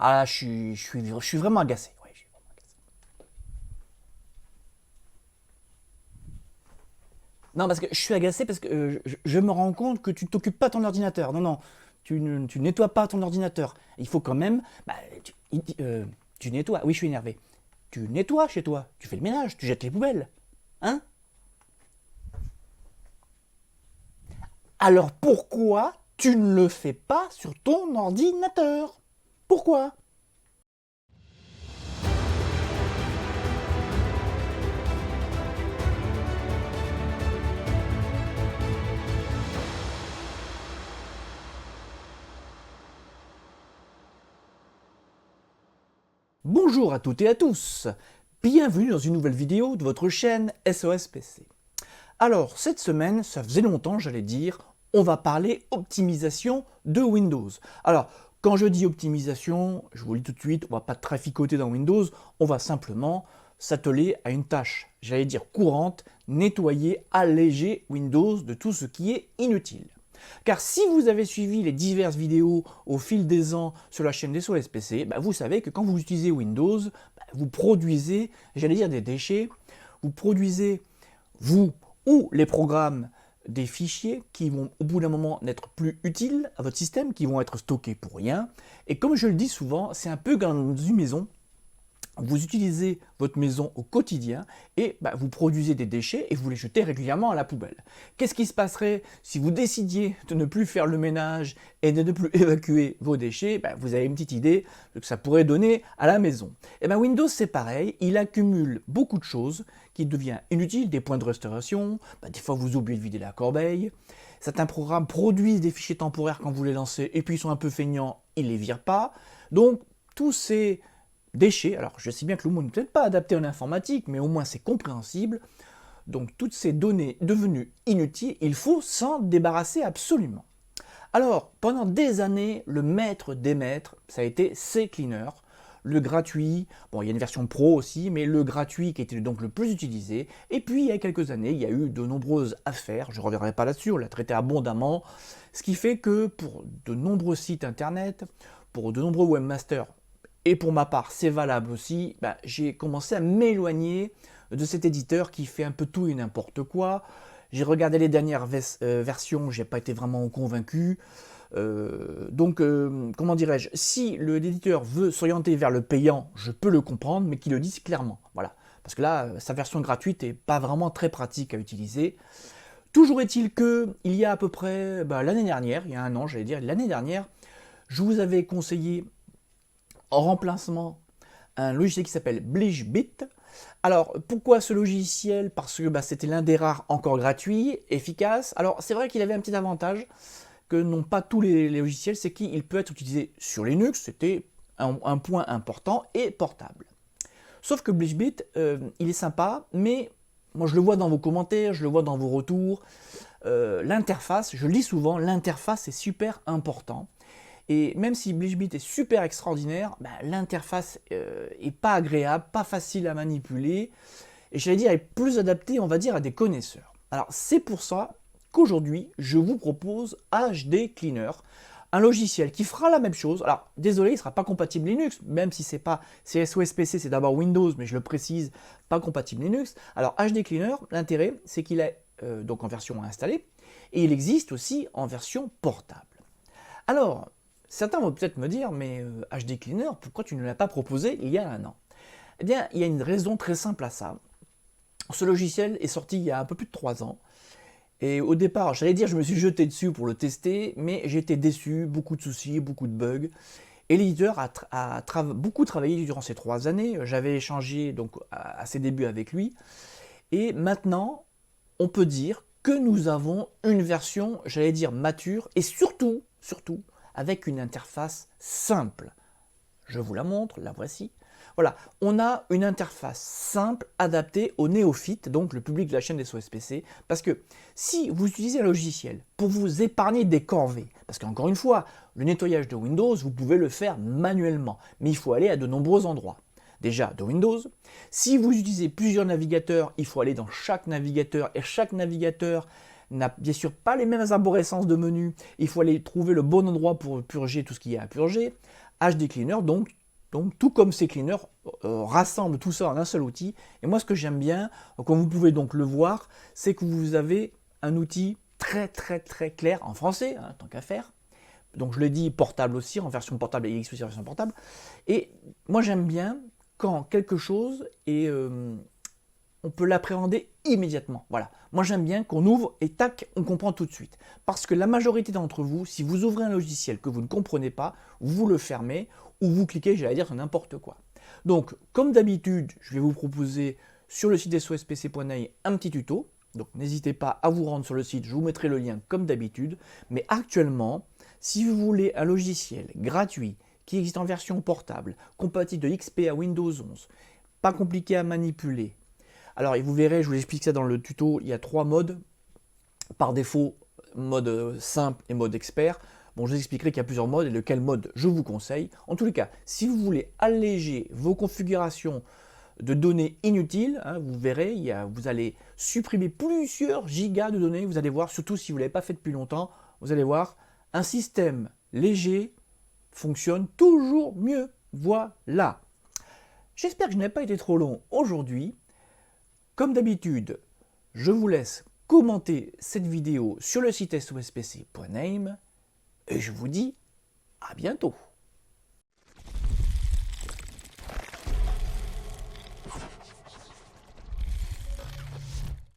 Ah, je suis vraiment agacé. Ouais, je suis vraiment agacé. Non, parce que je suis agacé parce que je me rends compte que tu t'occupes pas de ton ordinateur. Non, non, tu nettoies pas ton ordinateur. Il faut quand même. Bah, tu nettoies. Oui, je suis énervé. Tu nettoies chez toi. Tu fais le ménage. Tu jettes les poubelles. Hein? Alors pourquoi tu ne le fais pas sur ton ordinateur? Pourquoi? Bonjour à toutes et à tous. Bienvenue dans une nouvelle vidéo de votre chaîne SOS PC. Alors, cette semaine, ça faisait longtemps, j'allais dire, on va parler optimisation de Windows. Alors, quand je dis optimisation, je vous le dis tout de suite, on va pas traficoter dans Windows, on va simplement s'atteler à une tâche, j'allais dire courante, nettoyer, alléger Windows de tout ce qui est inutile. Car si vous avez suivi les diverses vidéos au fil des ans sur la chaîne des SOS PC, vous savez que quand vous utilisez Windows, vous produisez, j'allais dire des déchets, vous produisez, vous ou les programmes, des fichiers qui vont au bout d'un moment n'être plus utiles à votre système, qui vont être stockés pour rien. Et comme je le dis souvent, c'est un peu comme dans une maison. Vous utilisez votre maison au quotidien et vous produisez des déchets et vous les jetez régulièrement à la poubelle. Qu'est-ce qui se passerait si vous décidiez de ne plus faire le ménage et de ne plus évacuer vos déchets? Vous avez une petite idée de ce que ça pourrait donner à la maison. Et Windows c'est pareil, il accumule beaucoup de choses qui deviennent inutiles, des points de restauration, des fois vous oubliez de vider la corbeille. Certains programmes produisent des fichiers temporaires quand vous les lancez et puis ils sont un peu feignants, ils ne les virent pas. Donc tous ces déchets, alors je sais bien que le mot n'est peut-être pas adapté en informatique, mais au moins c'est compréhensible. Donc toutes ces données devenues inutiles, il faut s'en débarrasser absolument. Alors, pendant des années, le maître des maîtres, ça a été CCleaner, le gratuit, bon il y a une version pro aussi, mais le gratuit qui était donc le plus utilisé. Et puis il y a quelques années, il y a eu de nombreuses affaires, je ne reviendrai pas là-dessus, on l'a traité abondamment, ce qui fait que pour de nombreux sites internet, pour de nombreux webmasters, et pour ma part c'est valable aussi, j'ai commencé à m'éloigner de cet éditeur qui fait un peu tout et n'importe quoi. J'ai regardé les dernières versions, j'ai pas été vraiment convaincu. Comment dirais-je, si l'éditeur veut s'orienter vers le payant, je peux le comprendre, mais qu'il le dise clairement. Voilà. Parce que là, sa version gratuite n'est pas vraiment très pratique à utiliser. Toujours est-il que, il y a à peu près l'année dernière, il y a un an, j'allais dire, l'année dernière, je vous avais conseillé en remplacement un logiciel qui s'appelle BleachBit. Alors, pourquoi ce logiciel? Parce que c'était l'un des rares encore gratuits, efficace. Alors, c'est vrai qu'il avait un petit avantage que n'ont pas tous les logiciels, c'est qu'il peut être utilisé sur Linux, c'était un point important, et portable. Sauf que BleachBit, il est sympa, mais moi je le vois dans vos commentaires, je le vois dans vos retours, l'interface, je le dis souvent, l'interface est super important. Et même si BleachBit est super extraordinaire, l'interface est pas agréable, pas facile à manipuler, et j'allais dire, est plus adaptée, on va dire, à des connaisseurs. Alors c'est pour ça qu'aujourd'hui, je vous propose HD Cleaner, un logiciel qui fera la même chose. Alors désolé, il ne sera pas compatible Linux, même si c'est SOS PC, c'est d'abord Windows, mais je le précise, pas compatible Linux. Alors HD Cleaner, l'intérêt, c'est qu'il est donc en version installée, et il existe aussi en version portable. Alors, certains vont peut-être me dire, mais HD Cleaner, pourquoi tu ne l'as pas proposé il y a un an? Eh bien, il y a une raison très simple à ça. Ce logiciel est sorti il y a un peu plus de 3 ans. Et au départ, j'allais dire, je me suis jeté dessus pour le tester, mais j'ai été déçu, beaucoup de soucis, beaucoup de bugs. Et l'éditeur a beaucoup travaillé durant ces 3 années. J'avais échangé donc à ses débuts avec lui. Et maintenant, on peut dire que nous avons une version, j'allais dire, mature, et surtout, avec une interface simple. Je vous la montre, la voici. Voilà, on a une interface simple adaptée aux néophytes, donc le public de la chaîne des SOS PC, parce que si vous utilisez un logiciel pour vous épargner des corvées, parce qu'encore une fois, le nettoyage de Windows, vous pouvez le faire manuellement, mais il faut aller à de nombreux endroits. Déjà de Windows, si vous utilisez plusieurs navigateurs, il faut aller dans chaque navigateur, et chaque navigateur n'a bien sûr pas les mêmes arborescences de menus, il faut aller trouver le bon endroit pour purger tout ce qu'il y a à purger. HD Cleaner, donc tout comme ces cleaners, rassemble tout ça en un seul outil. Et moi, ce que j'aime bien, comme vous pouvez donc le voir, c'est que vous avez un outil très clair, en français, hein, tant qu'à faire. Donc je l'ai dit, portable aussi, en version portable et X aussi en version portable. Et moi, j'aime bien quand quelque chose est... on peut l'appréhender immédiatement. Voilà. Moi, j'aime bien qu'on ouvre et tac, on comprend tout de suite. Parce que la majorité d'entre vous, si vous ouvrez un logiciel que vous ne comprenez pas, vous le fermez ou vous cliquez, j'allais dire, sur n'importe quoi. Donc, comme d'habitude, je vais vous proposer sur le site sospc.net un petit tuto. Donc, n'hésitez pas à vous rendre sur le site, je vous mettrai le lien comme d'habitude. Mais actuellement, si vous voulez un logiciel gratuit qui existe en version portable, compatible de XP à Windows 11, pas compliqué à manipuler, alors, vous verrez, je vous explique ça dans le tuto, il y a 3 modes. Par défaut, mode simple et mode expert. Bon, je vous expliquerai qu'il y a plusieurs modes et lequel mode je vous conseille. En tous les cas, si vous voulez alléger vos configurations de données inutiles, hein, vous verrez, vous allez supprimer plusieurs gigas de données. Vous allez voir, surtout si vous ne l'avez pas fait depuis longtemps, vous allez voir, un système léger fonctionne toujours mieux. Voilà. J'espère que je n'ai pas été trop long aujourd'hui. Comme d'habitude, je vous laisse commenter cette vidéo sur le site sospc.name et je vous dis à bientôt.